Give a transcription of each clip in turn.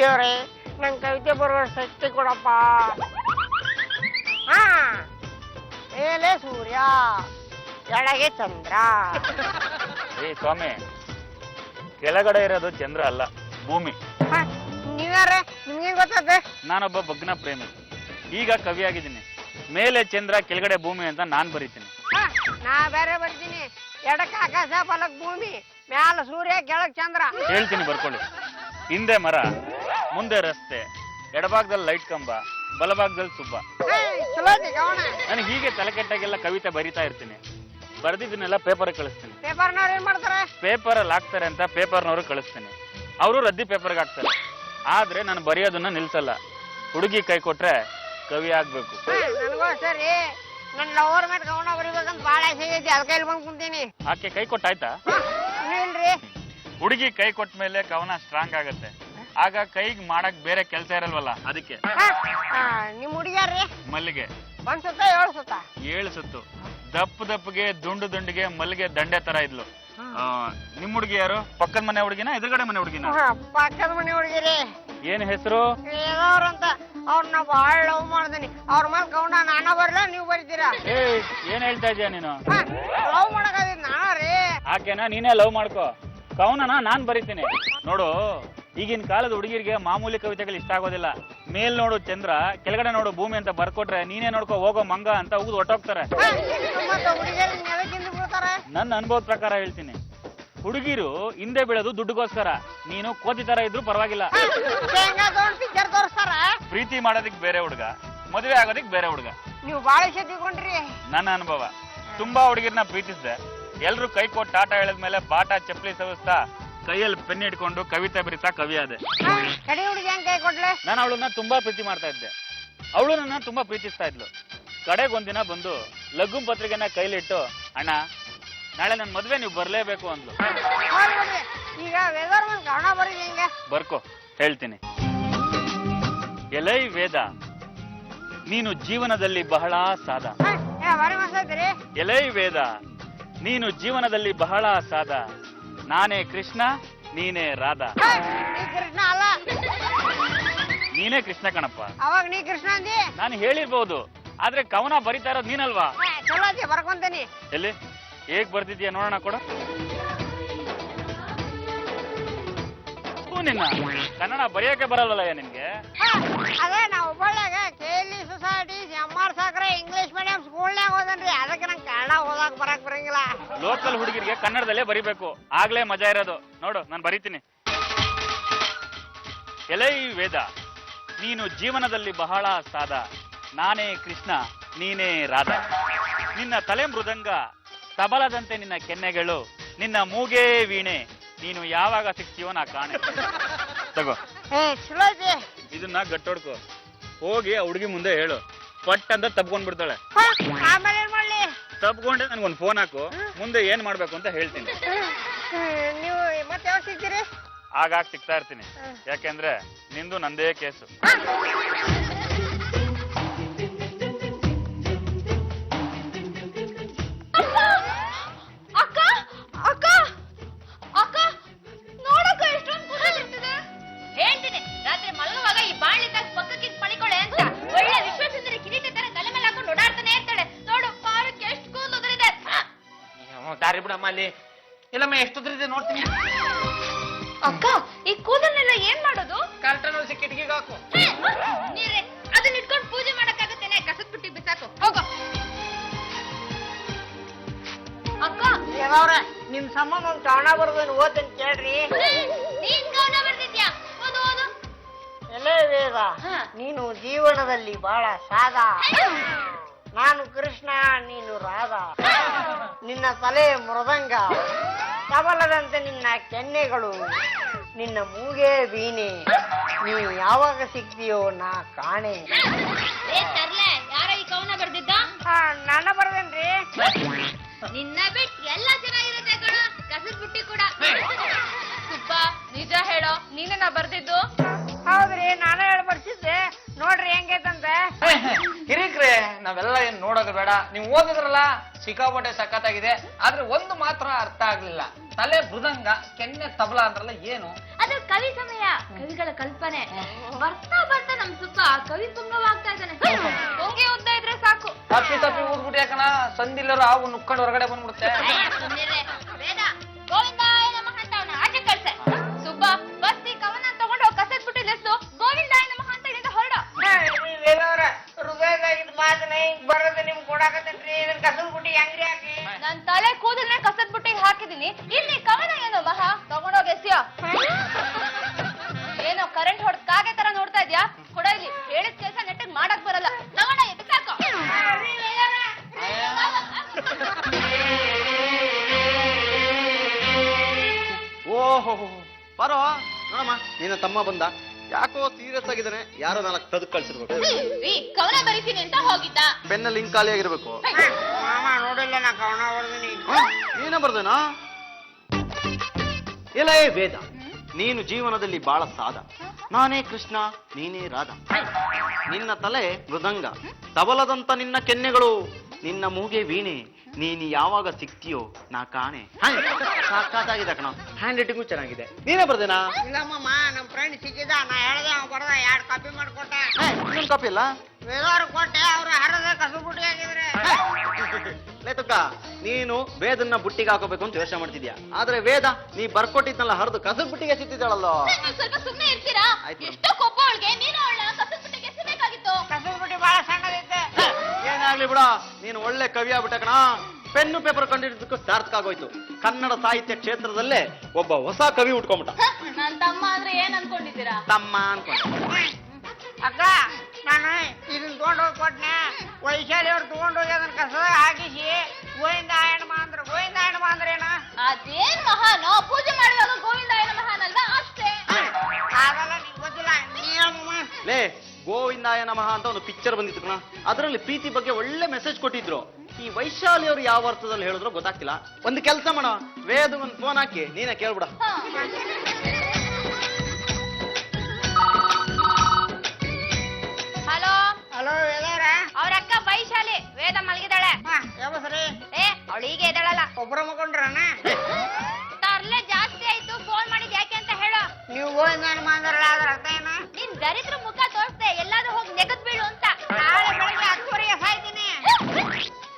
ದೇವ್ರೆ ನನ್ ಕವಿತೆ ಬರುವ ಶಕ್ತಿ ಕೊಡಪ್ಪ. ಹಾ, ಮೇಲೆ ಸೂರ್ಯ, ಕೆಳಗೆ ಚಂದ್ರ. ಏ ಸ್ವಾಮಿ, ಕೆಳಗಡೆ ಇರೋದು ಚಂದ್ರ ಅಲ್ಲ, ಭೂಮಿ. ನೀವ್ಯಾರ? ನಿಮ್ಗೆ ಗೊತ್ತದೆ? ನಾನೊಬ್ಬ ಭಗ್ನ ಪ್ರೇಮಿ, ಈಗ ಕವಿಯಾಗಿದ್ದೀನಿ. ಮೇಲೆ ಚಂದ್ರ ಕೆಳಗಡೆ ಭೂಮಿ ಅಂತ ನಾನ್ ಬರೀತೀನಿ. ನಾ ಬೇರೆ ಬರ್ತೀನಿ. ಎಡಕ್ಕೆ ಆಕಾಶ, ಬಲಕ್ ಭೂಮಿ, ಮ್ಯಾಲ ಸೂರ್ಯ, ಕೆಳಗ್ ಚಂದ್ರ. ಹೇಳ್ತೀನಿ, ಬರ್ಕೊಳ್ಳಿ. ಹಿಂದೆ ಮರ, ಮುಂದೆ ರಸ್ತೆ, ಎಡಭಾಗದಲ್ಲಿ ಲೈಟ್ ಕಂಬ, ಬಲಭಾಗದಲ್ಲಿ ಸುಬ್ಬ. ನಾನು ಹೀಗೆ ತಲೆ ಕೆಟ್ಟಾಗೆಲ್ಲ ಕವಿತೆ ಬರಿತಾ ಇರ್ತೀನಿ. ಬರ್ದಿದ್ದನ್ನೆಲ್ಲ ಪೇಪರ್ ಕಳಿಸ್ತೀನಿ. ಪೇಪರ್ನವ್ರು ಏನ್ ಮಾಡ್ತಾರೆ? ಪೇಪರ್ ಅಲ್ಲಿ ಹಾಕ್ತಾರೆ ಅಂತ ಪೇಪರ್ನವ್ರು ಕಳಿಸ್ತೀನಿ. ಅವರು ರದ್ದಿ ಪೇಪರ್ಗೆ ಹಾಕ್ತಾರೆ. ಆದ್ರೆ ನಾನು ಬರೆಯೋದನ್ನ ನಿಲ್ಸಲ್ಲ. ಹುಡುಗಿ ಕೈ ಕೊಟ್ರೆ ಕವಿ ಆಗ್ಬೇಕು. ನನಗೂ ಸರಿ, ನನ್ ಲವರ್ ಮೇಲೆ ಗಮನ ಬರಿಬೇಕಂತ ಬಾಳ ಆಸೆ ಐತಿ. ಅದಕ್ಕೆ ಇಲ್ಲಿ ಬಂದ್ ಕುಂತೀನಿ. ಆಕೆ ಕೈ ಕೊಟ್ಟಾಯ್ತಾ? ಇಲ್ರಿ. ಹುಡುಗಿ ಕೈ ಕೊಟ್ಟ ಮೇಲೆ ಕವನ ಸ್ಟ್ರಾಂಗ್ ಆಗತ್ತೆ. ಆಗ ಕೈಗ್ ಮಾಡಕ್ ಬೇರೆ ಕೆಲಸ ಇರಲ್ವಲ್ಲ, ಅದಕ್ಕೆ. ನಿಮ್ ಹುಡುಗಿಯಾರ್ರಿ? ಮಲ್ಲಿಗೆ. ಒಂದ್ ಸುತ್ತ 7 ಸುತ್ತ? 7 ಸುತ್ತು. ದಪ್ಪಗೆ ದುಂಡಿಗೆ ಮಲ್ಲಿಗೆ ದಂಡೆ ತರ ಇದ್ಲು. ನಿಮ್ ಹುಡುಗಿ ಯಾರು? ಪಕ್ಕದ ಮನೆ ಹುಡುಗಿನ, ಎದುರುಗಡೆ ಮನೆ ಹುಡುಗಿನ? ಪಕ್ಕದ ಮನೆ ಹುಡುಗಿರಿ. ಏನ್ ಹೆಸರು? ಅವ್ರಂತ. ಅವ್ರನ್ನ ಬಾಳ ಲವ್ ಮಾಡ್ತೀನಿ. ಅವ್ರ ಮೇಲೆ ಕೌಂಡ ನಾನ ಬರ್ಲ, ನೀವ್ ಬರೀತೀರಾ? ಏನ್ ಹೇಳ್ತಾ ಇದೀಯ ನೀನು? ಲವ್ ಮಾಡಕ್ ನಾನ ರೀ. ಆಕೆನಾ ನೀನೇ ಲವ್ ಮಾಡ್ಕೋ. ಕವನನ ನಾನ್ ಬರೀತೀನಿ. ನೋಡು, ಈಗಿನ ಕಾಲದ ಹುಡುಗಿರಿಗೆ ಮಾಮೂಲಿ ಕವಿತೆಗಳು ಇಷ್ಟ ಆಗೋದಿಲ್ಲ. ಮೇಲ್ ನೋಡು ಚಂದ್ರ, ಕೆಳಗಡೆ ನೋಡು ಭೂಮಿ ಅಂತ ಬರ್ಕೊಟ್ರೆ ನೀನೇ ನೋಡ್ಕೋ ಹೋಗೋ ಮಂಗ ಅಂತ ಉಗಿದು ಹೊಟ್ಟೋಗ್ತಾರೆ. ನನ್ನ ಅನುಭವದ ಪ್ರಕಾರ ಹೇಳ್ತೀನಿ, ಹುಡುಗಿರು ಹಿಂದೆ ಬೀಳೋದು ದುಡ್ಡುಗೋಸ್ಕರ. ನೀನು ಕೋತಿ ತರ ಇದ್ರು ಪರವಾಗಿಲ್ಲ. ಪ್ರೀತಿ ಮಾಡೋದಿಕ್ ಬೇರೆ ಹುಡುಗ, ಮದುವೆ ಆಗೋದಿಕ್ ಬೇರೆ ಹುಡುಗ. ನೀವು ಬಾಳ ತಿಳ್ಕೊಂಡ್ರಿ. ನನ್ನ ಅನುಭವ. ತುಂಬಾ ಹುಡುಗಿರ್ನ ಪ್ರೀತಿಸಿದೆ. ಎಲ್ರು ಕೈ ಕೊಟ್ಟು ಟಾಟಾ ಹೇಳಿದ್ಮೇಲೆ ಬಾಟ ಚಪ್ಪಲಿ ಸವಿಸ್ತಾ ಕೈಯಲ್ಲಿ ಪೆನ್ ಇಟ್ಕೊಂಡು ಕವಿತೆ ಬರೀತಾ ಕವಿ ಆದೆ. ನಾನು ಅವಳನ್ನ ತುಂಬಾ ಪ್ರೀತಿ ಮಾಡ್ತಾ ಇದ್ದೆ. ಅವಳು ನನ್ನ ತುಂಬಾ ಪ್ರೀತಿಸ್ತಾ ಇದ್ಲು. ಕಡೆಗೊಂದಿನ ಬಂದು ಲಘು ಪತ್ರಿಕೆನ ಕೈಲಿಟ್ಟು, ಅಣ್ಣ ನಾಳೆ ನನ್ನ ಮದ್ವೆ ನೀವು ಬರ್ಲೇಬೇಕು ಅಂದ್ಲು. ಬರ್ಕೋ, ಹೇಳ್ತೀನಿ. ಎಲೈ ವೇದ, ನೀನು ಜೀವನದಲ್ಲಿ ಬಹಳ ಸಾದ. ಎಲೈ ವೇದ, ನೀನು ಜೀವನದಲ್ಲಿ ಬಹಳ ಸಾದ. ನಾನೇ ಕೃಷ್ಣ, ನೀನೇ ರಾಧಾ. ನೀನೇ ಕೃಷ್ಣ ಕಣಪ್ಪ. ಅವಾಗ ನೀ ಕೃಷ್ಣ ಅಂದಿ. ನಾನು ಹೇಳಿರ್ಬಹುದು, ಆದ್ರೆ ಕವನ ಬರಿತಾ ಇರೋದು ನೀನಲ್ವಾ? ಬರ್ಕೊಂತೀನಿ. ಎಲ್ಲಿ ಹೇಗ್ ಬರ್ತಿದ್ಯಾ ನೋಡೋಣ, ಕೊಡು. ನಿನ್ನ ಕನ್ನಡ ಬರೆಯೋಕೆ ಬರಲ್ವಲ್ಲ ನಿನ್ಗೆ? ಅದೇ ನಾವು ಹುಬ್ಬಳ್ಳಿಯಾಗ KLE society, MR Sakre English medium ಸ್ಕೂಲ್ನಾಗ ಓದನ್ರಿ. ಅದಕ್ಕೆ ನಂಗೆ ಕನ್ನಡ ಓದಾಕ್ ಬರಕ್ ಬರಂಗಿಲ್ಲ. ಲೋಕಲ್ ಹುಡುಗಿರಿಗೆ ಕನ್ನಡದಲ್ಲೇ ಬರಿಬೇಕು, ಆಗ್ಲೇ ಮಜಾ ಇರೋದು. ನೋಡು, ನಾನು ಬರೀತೀನಿ. ಎಲೈ ವೇದ, ನೀನು ಜೀವನದಲ್ಲಿ ಬಹಳ ಸಾದ. ನಾನೇ ಕೃಷ್ಣ, ನೀನೇ ರಾಧಾ. ನಿನ್ನ ತಲೆ ಮೃದಂಗ, ತಬಲದಂತೆ ನಿನ್ನ ಕೆನ್ನೆಗಳು, ನಿನ್ನ ಮೂಗೇ ವೀಣೆ. ನೀನು ಯಾವಾಗ ಸಿಗ್ತೀವೋ ನಾ ಕಾಣೆ. ತಗೋ, ಇದನ್ನ ಗಟ್ಟೋಡ್ಕೋ. ಹೋಗಿ ಆ ಹುಡುಗಿ ಮುಂದೆ ಹೇಳು. ಪಟ್ ಅಂತ ತಪ್ಕೊಂಡ್ ಬಿಡ್ತಾಳೆ. ತಪ್ಕೊಂಡೆ ನನ್ಗೊಂದು ಫೋನ್ ಹಾಕು. ಮುಂದೆ ಏನ್ ಮಾಡ್ಬೇಕು ಅಂತ ಹೇಳ್ತೀನಿ. ನೀವು ಮತ್ತೆ ಯಾವಾಗ ಸಿಗ್ತೀರಿ? ಆಗಾಗ ಸಿಗ್ತಾ ಇರ್ತೀನಿ. ಯಾಕೆಂದ್ರೆ ನಿಂದು ನಂದೇ ಕೇಸು. ದಾರಿ ಬಿಡಮ್ಮ, ಅಲ್ಲಿ ಇಲ್ಲಮ್ಮ ಎಷ್ಟೊತ್ತಿದೆ ನೋಡ್ತೀನಿ. ಅಕ್ಕ, ಈ ಕೂದಲ್ನೆಲ್ಲ ಏನ್ ಮಾಡೋದು? ಕರ್ಟನ್ ಹೊಲಿಸಿ ಕಿಟಕಿಗೆ ಹಾಕು. ನೀರೇ ಅದನ್ನ ಇಟ್ಕೊಂಡು ಪೂಜೆ ಮಾಡಕ್ಕಾಗತ್ತೇನೆ? ಕಸದ ಬುಟ್ಟಿ ಬಿಸಾಕು, ಹೋಗೋ. ಅಕ್ಕ, ನಿಮ್ ಸಂಬಂಧ ಒಂದು ಕವನ ಬರ್ದೇನು, ಓದ್ತೇನೆ ಕೇಳ್ರಿ. ನೀನ್ ಕವನ ಬರ್ದಿದ್ಯಾ? ಓದು ಓದು. ಎಲೇ ವೇದ, ನೀನು ಜೀವನದಲ್ಲಿ ಬಹಳ ಸಾದ. ನಾನು ಕೃಷ್ಣ, ನೀನು ರಾಧಾ. ನಿನ್ನ ತಲೆ ಮೃದಂಗ, ತಬಲದಂತೆ ನಿನ್ನ ಕೆನ್ನೆಗಳು, ನಿನ್ನ ಮೂಗೆ ವೀಣೆ. ನೀ ಯಾವಾಗ ಸಿಗ್ತೀಯೋ ನಾ ಕಾಣೆ. ಯಾರ ಈ ಕವನ ಬರ್ದಿದ್ದ? ನನ್ನ ಬರ್ದೇನ್ರಿ. ನಿನ್ನ ಬಿಟ್ ಎಲ್ಲ ಚೆನ್ನಾಗಿರುತ್ತೆ ಕಣ, ಕಸದ ಬುಟ್ಟಿ ಕೂಡ. ಸುಬ್ಬ, ನಿಜ ಹೇಳೋ, ನೀನೇನಾ ಬರ್ದಿದ್ದು? ಹೌದ್ರಿ, ನಾನೇ ಹೇಳಿ ಬರ್ಸಿದ್ದೆ. ನೋಡ್ರಿ ಹೆಂಗೈತಂತೆ. ಹಿರಿಕ್ರೆ, ನಾವೆಲ್ಲ ಏನ್ ನೋಡೋದು ಬೇಡ. ನೀವು ಓದಿದ್ರಲ್ಲ, ಸಿಕ್ಕಾಪಟ್ಟೆ ಸಖತ್ತಾಗಿದೆ. ಆದ್ರೆ ಒಂದು ಮಾತ್ರ ಅರ್ಥ ಆಗ್ಲಿಲ್ಲ. ತಲೆ ಮೃದಂಗ, ಕೆನ್ನೆ ತಬಲ ಅಂದ್ರಲ್ಲ, ಏನು ಅದು ಕವಿ ಸಮಯ, ಕವಿಗಳ ಕಲ್ಪನೆ. ಬರ್ತಾ ಬರ್ತಾ ನಮ್ ಸುಪ್ಪ ಕವಿ ಪುಂಗವಾಗ್ತಾ ಇದ್ದಾನೆ. ಹೊಂಗೆ ಉದ್ದ ಇದ್ರೆ ಸಾಕು. ತಪ್ಪಿ ತಪ್ಪಿ ಊದ್ಬಿಟ್ಟು ಯಾಕಣ, ಸಂದಿಲ್ಲರ ಅವು ನುಕ್ಕೊಂಡು ಹೊರಗಡೆ ಬಂದ್ಬಿಡುತ್ತೆ. ಸುಮ್ನಿರ್ರೆ. ವೇದ, ಗೋವಿಂದಾಯ ನಮಃ ಅಂತ ಅವನ ಆಚೆ ಕಳ್ಸೆ. ಸುಬ್ಬ, ಬಸ್ತಿ ಕವನ ತಗೊಂಡು ಕಸದ್ ಬಿಟ್ಟು ಲೆಸ್ಸು ಗೋವಿಂದಾಯ ನಮಃ ಅಂತ ಇಲ್ಲಿಂದ ಹೊರಡ. ಹೃದಯದಾಗಿದ್ದ ಮಾತನ್ನ ಹಿಂಗ್ ಬರೋದು ನಿಮ್ ಕೊಡಾಕತ್ತೇನ್ರಿ, ಇದನ್ನ ಕಸದ ಬುಟ್ಟಿ ಹೆಂಗ್ರಿ ಹಾಕಿ? ನನ್ ತಲೆ ಕೂದಲ್ನೇ ಕಸದ್ ಬುಟ್ಟಿಗೆ ಹಾಕಿದೀನಿ. ಇಲ್ಲಿ ಕವನ ಏನೋ ಮಹಾ ತಗೊಂಡೋಗಿ ಎಸ್ಯ. ಏನೋ ಕರೆಂಟ್ ಹೊಡೆದ್ ಕಾಗೆ ತರ ನೋಡ್ತಾ ಇದ್ಯಾ? ಕೊಡ ಇಲ್ಲಿ. ಹೇಳಿದ ಕೆಲ್ಸ ನೆಟ್ಟಿಗೆ ಮಾಡಕ್ ಬರಲ್ಲ. ತಗೊಂಡ ಎದ್ದು ಸಾಕು. ಓಹೋ ಬರೋ ನೋಡಮ್ಮ, ನಿನ್ನ ತಮ್ಮ ಬಂದ. ಯಾಕೋ ಸೀರಿಯಸ್ ಆಗಿದ್ದಾನೆ. ಯಾರೋ 4 ತದಕ್ ಕಳ್ಸಿರ್ಬೇಕು. ಕವನ ಬರೀತೀನಿ ಅಂತ ಹೋಗಿದ್ದ. ಬೆನ್ನಲ್ಲಿ ಹಿಂಗ್ ಖಾಲಿ ಆಗಿರ್ಬೇಕು. ಮಾಮ ನೋಡಿಲ್ಲ, ನಾ ಕವನ ಬರ್ದಿನಿ. ಏನ ಬರ್ದೇನಾ? ಇಲ್ಲ ಏ ವೇದ, ನೀನು ಜೀವನದಲ್ಲಿ ಬಾಳ ಸಾದ. ನಾನೇ ಕೃಷ್ಣ, ನೀನೇ ರಾಧ. ನಿನ್ನ ತಲೆ ಮೃದಂಗ, ತಬಲದಂತ ನಿನ್ನ ಕೆನ್ನೆಗಳು, ನಿನ್ನ ಮೂಗೆ ವೀಣೆ. ನೀನು ಯಾವಾಗ ಸಿಕ್ತಿಯೋ ನಾ ಕಾಣೆ. ಸಾಕಾಗಿದೆ ಕಣ. ಹ್ಯಾಂಡ್ ರೈಟಿಂಗು ಚೆನ್ನಾಗಿದೆ. ನೀನೇ ಬರ್ದೇನಾ? ಇಲ್ಲ ಮಾಮ, ನಮ್ ಫ್ರೆಂಡ್ ಸಿಕ್ಕಿದ, ನಾ ಹೇಳ್ದೆ, ಅವ್ ಬರ್ದ 2 ಕಾಪಿ ಮಾಡ್ಕೊಟ್ಟೆ. ಇನ್ನೊಂದು ಕಾಪಿ ಇಲ್ಲ? ವೇದವ್ರು ಕೊಟ್ಟೆ, ಅವ್ರು ಹರದ ಕಸದ ಬುಟ್ಟಿ ಹಾಕಿದ್ರೆ. ಲೇತಕ್ಕ, ನೀನು ವೇದನ್ನ ಬುಟ್ಟಿಗೆ ಹಾಕೋಬೇಕು ಅಂತ ಯೋಚನೆ ಮಾಡ್ತಿದ್ಯಾ. ಆದ್ರೆ ವೇದ ನೀ ಬರ್ಕೊಟ್ಟಿದ್ನಲ್ಲ ಹರಿದು ಕಸದ ಬುಟ್ಟಿಗೆ ಸಿಕ್ತಿದ್ದಾಳಲ್ಲೋ. ನೀವು ಸ್ವಲ್ಪ ಸುಮ್ಮನೆ ಇರ್ತೀರಾ? ಆಯ್ತು. ಎಷ್ಟೋ ಕೋಪ ಅವಳಿಗೆ. ನೀನು ಅವಳನ್ನ ಕಸದ ಬುಟ್ಟಿಗೆ ಎಸಬೇಕಾಗಿತ್ತು. ಕಸದ ಬುಟ್ಟಿ ಬಹಳ ಸಣ್ಣದೈತೆ. ಏನಾಗ್ಲಿ ಬಿಡ, ನೀನು ಒಳ್ಳೆ ಕವಿ ಆಗ್ಬಿಟ್ಟ ಕಣ. ಪೆನ್ನು ಪೇಪರ್ ಕಂಡಿದ್ದಕ್ಕೂ ಸಾರ್ಥಕ ಆಗೋಯ್ತು. ಕನ್ನಡ ಸಾಹಿತ್ಯ ಕ್ಷೇತ್ರದಲ್ಲೇ ಒಬ್ಬ ಹೊಸ ಕವಿ ಉಟ್ಕೊಂಡ್ಬಿಟ್ಟ. ನನ್ ತಮ್ಮ ಅಂದ್ರೆ ಏನ್ ಅನ್ಕೊಂಡಿದ್ದೀರಾ? ತಮ್ಮ ಅನ್ಕೊಂಡ. ಅಕ್ಕ, ನಾನು ಇದನ್ನ ತಗೊಂಡೋಗಿ ಕೊಟ್ನೆ. ವೈಶಾಲಿ ಅವ್ರು ತಗೊಂಡೋಗಿ ಅದನ್ನ ಕಸದ ಹಾಕಿಸಿ ಗೋವಿಂದಾಯಣ ಅಂದ್ರು. ಗೋವಿಂದಾಯಣ ಅಂದ್ರೇನ? ಅದೇನ್ ಮಹಾನೋ, ಪೂಜೆ ಮಾಡುವಾಗ ಗೋವಿಂದಾಯನ ಮಹಾನ್ ಅಲ್ವಾ? ಅಷ್ಟೇ. ಆಗಲ್ಲ, ನಿಂಗೆ ಗೊತ್ತಿಲ್ಲ. ನೀಯಮ್ಮ ಲೇ, ಗೋವಿಂದಾಯ ನಮಃ ಅಂತ ಒಂದು ಪಿಕ್ಚರ್ ಬಂದಿತ್ತು ಕಣ. ಅದರಲ್ಲಿ ಪ್ರೀತಿ ಬಗ್ಗೆ ಒಳ್ಳೆ ಮೆಸೇಜ್ ಕೊಟ್ಟಿದ್ರು. ಈ ವೈಶಾಲಿ ಅವರು ಯಾವ ಅರ್ಥದಲ್ಲಿ ಹೇಳಿದ್ರು ಗೊತ್ತಾಗ್ತಿಲ್ಲ. ಒಂದು ಕೆಲಸ ಮಾಡ, ವೇದ ಒಂದು ಫೋನ್ ಹಾಕಿ ನೀನೇ ಕೇಳ್ಬಿಡ. Hello hello ವೇದವ್ರ? ಅವ್ರ ಅಕ್ಕ ವೈಶಾಲಿ. ವೇದ ಮಲಗಿದಾಳೆ. ಯಾವ ಸರಿ? ಅವಳು ಈಗ ಎದ್ದಾಳಲ್ಲ. ಒಬ್ರ ಮಕೊಂಡ್ರಣ? ತರ್ಲೆ ಜಾಸ್ತಿ ಆಯ್ತು. ಫೋನ್ ಮಾಡಿದ್ ಯಾಕೆ ಅಂತ ಹೇಳು. ನೀವು ಗೋವಿಂದಾಯಣ ಅಂದ್ರಲ್ಲ, ಅದ್ರ ಅರ್ಥ ಏನ? ನಿನ್ ದರಿದ್ರ ಮುಖ ತೋರಿಸ್ದೆ, ಎಲ್ಲಾದ್ರೂ ಹೋಗಿ ನೆಗದ್ ಬೀಳು ಅಂತ. ನಾಳೆ ಬೆಳಗ್ಗೆ 10:30ಗೆ ಸಾಯ್ತೀನಿ.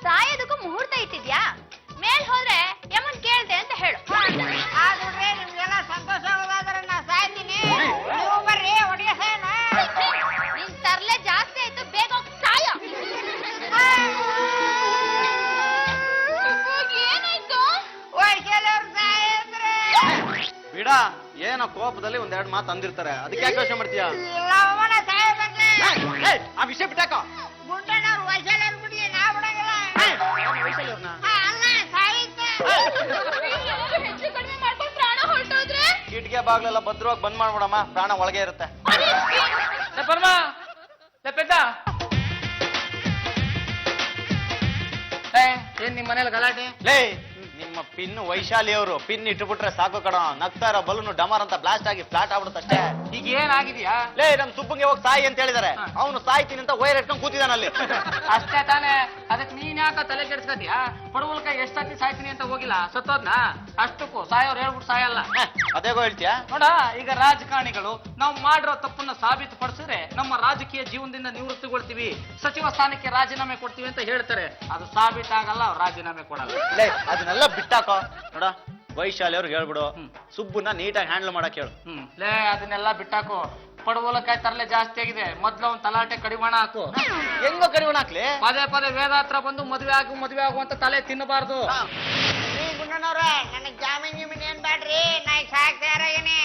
ಸಾಯೋದಕ್ಕೂ ಮುಹೂರ್ತ ಇಟ್ಟಿದ್ಯಾ? ಮೇಲ್ ಹೋದ್ರೆ ಯಮನ್ ಕೇಳ್ದೆ ಅಂತ ಹೇಳು. ಆದ್ರೆ ನಿಮ್ಗೆಲ್ಲ ಸಂತೋಷ ಆಗೋದಾದ್ರೆ ನಾ ಸಾಯ್ತೀನಿ. ನೀವು ಬರ್ರಿ, ಒಟ್ಟಿಗೆ ಸಾಯೋಣ. ನಿನ್ ತರ್ಲೆ ಜಾಸ್ತಿ ಆಯ್ತು, ಬೇಗ ಹೋಗಿ ಸಾಯ. ಏನಾಯ್ತು? ವೈಶಾಲಿ ಅವ್ರು ಸಾಯಂದ್ರೆ ಬಿಡ, ಏನೋ ಕೋಪದಲ್ಲಿ ಒಂದೆರಡು ಮಾತು ಅಂದಿರ್ತಾರೆ. ಅದಕ್ಕೆ ಯಾಕೆ ಯೋಚನೆ ಮಾಡ್ತೀಯಾ? ಇಲ್ಲ ಅವನ ಸಾಯಬೇಕ್ರೆ. ಆ ವಿಷಯ ಬಿಟ್ಟಾಕ. ಗುಂಡಣ್ಣವ್ರು ವೈಶಾಲಿ ಅವ್ರು ಬಿಡ್ಲಿ, ನಾ ಬಿಡಂಗಿಲ್ಲ. ವೈಶಾಲಿ ಅವ್ರನ್ನ ಅಲ್ಲ, ಸಾಯುತ್ತೆ. ಹೆಚ್ಚು ಕಡಿಮೆ ಮಾಡ್ಕೊಂಡು ಪ್ರಾಣ ಹೊರಟೋದ್ರೆ ಕಿಟಿಗೆ ಬಾಗ್ಲೆಲ್ಲ ಭದ್ರವಾಗಿ ಬಂದ್ ಮಾಡ್ಬಿಡಮ್ಮ, ಪ್ರಾಣ ಒಳಗೆ ಇರುತ್ತೆ. ಪರಮ ಪೆದ್ದ, ಏನ್ ನಿಮ್ ಮನೇಲಿ ಗಲಾಟೆ? ಲೇ, ನಿಮ್ಮ ಪಿನ್ ವೈಶಾಲಿ ಅವರು ಪಿನ್ ಇಟ್ಬಿಟ್ರೆ ಸಾಕು ಕಣ. ನಗ್ತಾ ಇರೋ ಬಲೂನು ಡಮರ್ ಅಂತ ಬ್ಲಾಸ್ಟ್ ಆಗಿ ಫ್ಲಾಟ್ ಆಗ್ಬಿಡುತ್ತಷ್ಟೇ. ಈಗ ಏನಾಗಿದ್ಯಾ? ಲೇ, ನಮ್ ಸುಬ್ಬಂಗೆ ಹೋಗಿ ಸಾಯಿ ಅಂತ ಹೇಳಿದಾರೆ. ಅವನು ಸಾಯ್ತೀನಿ ಅಂತ ವೈರ್ ಇಟ್ಕೊಂಡು ಕೂತಿದಾನಲ್ಲಿ. ಅಷ್ಟೇ ತಾನೇ. ಅದಕ್ಕೆ ನೀನ್ ಯಾಕ ತಲೆ ಕೆಡ್ಸ್ಕತಿಯಾ? ಪಡವಲ್ಕ ಎಷ್ಟತಿ ಸಾಯ್ತೀನಿ ಅಂತ ಹೋಗಿಲ್ಲ, ಸತ್ತೋದ್ನ. ಅಷ್ಟಕ್ಕೂ ಸಾಯೋರು ಹೇಳ್ಬಿಟ್ಟು ಸಾಯಲ್ಲ. ಅದೇಗೋ ಹೇಳ್ತೀಯಾ? ನೋಡ, ಈಗ ರಾಜಕಾರಣಿಗಳು ನಾವು ಮಾಡಿರೋ ತಪ್ಪನ್ನ ಸಾಬೀತುಪಡಿಸಿದ್ರೆ ನಮ್ಮ ರಾಜಕೀಯ ಜೀವನದಿಂದ ನಿವೃತ್ತಿಗೊಳ್ತೀವಿ, ಸಚಿವ ಸ್ಥಾನಕ್ಕೆ ರಾಜೀನಾಮೆ ಕೊಡ್ತೀವಿ ಅಂತ ಹೇಳ್ತಾರೆ. ಅದು ಸಾಬೀತಾಗಲ್ಲ, ಅವ್ರು ರಾಜೀನಾಮೆ ಕೊಡಲ್ಲ. ಲೇ, ಅದನ್ನೆಲ್ಲ ಬಿಟ್ಟಾಕೋ. ನೋಡ, ವೈಶಾಲಿ ಅವ್ರಿಗೆ ಹೇಳ್ಬಿಡು, ಸುಬ್ಬನ್ನ ನೀಟಾಗಿ ಹ್ಯಾಂಡಲ್ ಮಾಡಕ್ ಹೇಳು. ಲೇ, ಅದನ್ನೆಲ್ಲ ಬಿಟ್ಟಾಕು. ಪಡವಲಕಾಯಿ ತರಲೆ ಜಾಸ್ತಿ ಆಗಿದೆ. ಮೊದ್ಲು ಒಂದ್ ತಲಾಟೆ ಕಡಿವಾಣ ಹಾಕು. ಹೆಂಗೋ ಕಡಿವಣ ಹಾಕ್ಲಿ? ಪದೇ ಪದೇ ವೇದ ಹತ್ರ ಬಂದು ಮದ್ವೆ ಆಗು ಅಂತ ತಲೆ ತಿನ್ನಬಾರ್ದು. ಗುಂಡಣ್ಣವ್ರೆ, ನನಗ್ ಜಾಮೀನ್ ಗೀಮೀನ್ ಏನ್ ಬ್ಯಾಡ್ರಿ, ನಾ ಈಗ ಸಾಯಕ್ ತಯಾರಾಗೇನಿ.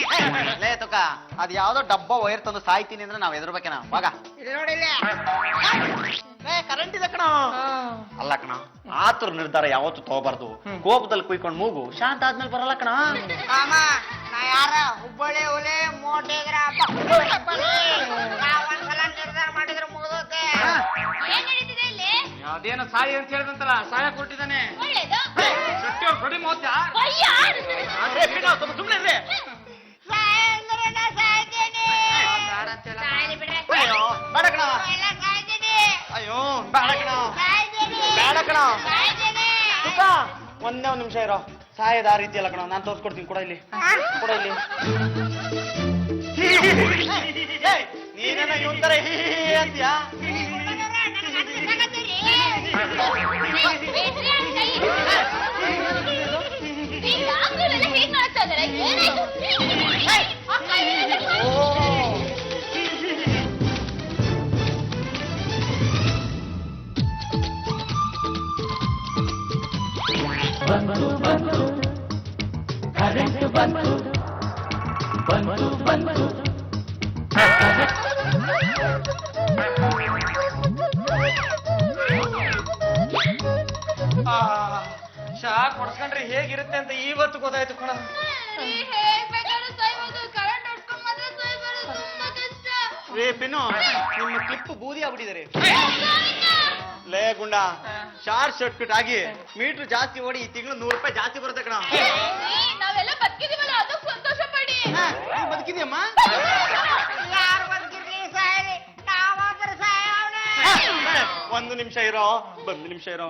ಲೇ ತುಕ, ಅದ್ ಯಾವ್ದೋ ಡಬ್ಬ ವೈರ್ ತಂದು ಸಾಯ್ತೀನಿ ಅಂದ್ರೆ ನಾವ್ ಎದುರ್ಬೇಕೇನ? ವಾಗ ಇಲ್ಲಿ ನೋಡಿಲ್ಲ. ಕರೆಂಟ್ ಇದೆ ಕಣ. ಅಲ್ಲ ಕಣ, ಆತುರ ನಿರ್ಧಾರ ಯಾವತ್ತು ತಗೋಬಾರ್ದು. ಕೋಪದಲ್ಲಿ ಕುಯ್ಕೊಂಡ್ ಮೂಗು ಶಾಂತ ಆದ್ಮೇಲೆ ಬರಲ್ಲ ಕಣ. ಮಾಮ, ನಾ ಯಾರ ಹುಬ್ಬಳ್ಳಿ ಹುಲಿ ಮೋಟಿದ್ರ ನಾ ಒಂದ್ಸಲ ನಿರ್ಧಾರ ಮಾಡಿದ್ರೆ ಮುಗಿದೋತೆ. ಏನ್ ನಡೀತಿದೆ ಇಲ್ಲಿ? ಅದೇನೋ ಸಾಯಿ ಅಂತ ಹೇಳಿದಂತಲ್ಲ, ಸಾಯ ಕೊಟ್ಟಿದ್ದಾನೆ. ಒಳ್ಳೇದು. ಸತ್ಯ ಕಡಿ ಮೋತ್ಯಾ? ಅಯ್ಯ! ಸುಮ್ನೆ ಇರ್ರಿ. ಸಾಯ ಅಂದ್ರೆ ನಾ ಸಾಯ್ತೀನಿ. ಸಾಯ್ಲಿ ಬಿಡ್ರೆ. ಬೇಡ ಕಣ. ಎಲ್ಲ ಸಾಯ್ತೀನಿ. ಅಯ್ಯೋ ಬೇಡ ಕಣ ಬೇಡ ಕಣ ಸುಖ ಒಂದೇ ಒಂದ್ ನಿಮಿಷ ಇರೋ ಸಾಯದ ಆ ರೀತಿ ಅಲ್ಲ ಕಣ ನಾನು ತೋರ್ಸ್ಕೊಡ್ತೀನಿ ಕೊಡ ಇಲ್ಲಿ ಕೊಡ ಇಲ್ಲಿ ನೀನೇನ ಇವತ್ತರ ಅಂತೀಯಾ ಹೇಗ್ ಮಾಡ್ತಾ ಇದಾರೆ ಏನಾಯ್ತು ಚಾ ಕೊಡ್ಸ್ಕೊಂಡ್ರೆ ಹೇಗಿರುತ್ತೆ ಅಂತ ಇವತ್ತು ಗೊತ್ತಾಯ್ತು ಕಣ ರೇ ಪಿನ್ನು ನಿಮ್ಮ ಕ್ಲಿಪ್ ಬೂದಿ ಆಗ್ಬಿಟ್ಟಿದ್ದಾರೆ ಲೇ ಗುಂಡ ಶಾರ್ಟ್ ಸರ್ಕ್ಯೂಟ್ ಆಗಿ ಮೀಟರ್ ಜಾಸ್ತಿ ಓಡಿ ಈ ತಿಂಗಳು 100 ರೂಪಾಯಿ ಜಾಸ್ತಿ ಬರುತ್ತೆ ಕಣ ನಾವೆಲ್ಲ ಬದುಕಿದೀವಲ್ಲ ಅದಕ್ಕೆ ಸಂತೋಷ ಪಡಿ ಬದುಕಿದ್ಯಮ್ಮ ಯಾರು ಬದುಕಿರ್ಲಿ ಸಾಯಲಿ ನಾವು ಮಾತ್ರ ಸಾಯವನೆ. ಒಂದು ನಿಮಿಷ ಇರೋ ಒಂದು ನಿಮಿಷ ಇರೋ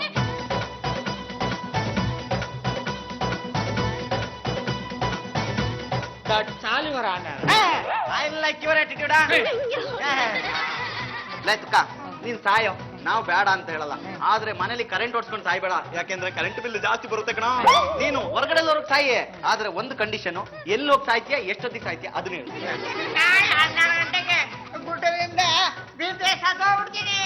ಚಾಲಿವರ I like your attitude like ನೀನ್ ಸಾಯೋ ನಾವು ಬೇಡ ಅಂತ ಹೇಳಲ್ಲ ಆದ್ರೆ ಮನೇಲಿ ಕರೆಂಟ್ ಓಡಿಸ್ಕೊಂಡು ಸಾಯ್ಬೇಡ ಯಾಕೆಂದ್ರೆ ಕರೆಂಟ್ ಬಿಲ್ ಜಾಸ್ತಿ ಬರುತ್ತೆ ಕಣ ನೀನು ಹೊರಗಡೆ ಸಾಯೇ ಆದ್ರೆ ಒಂದು ಕಂಡೀಷನ್ ಎಲ್ಲಿ ಹೋಗಿ ಸಾಯ್ತೀಯ ಎಷ್ಟೊತ್ತಿಗೆ ಸಾಯ್ತೀಯ ಅದನ್ನ ಹೇಳು ನಾಳೆ 12 ಗಂಟೆಗೆ ಗುಡ್ಡದಿಂದ ಬೀಳ್ತೆ ಸತ್ತೋಗ್ಬಿಡ್ತೀನಿ.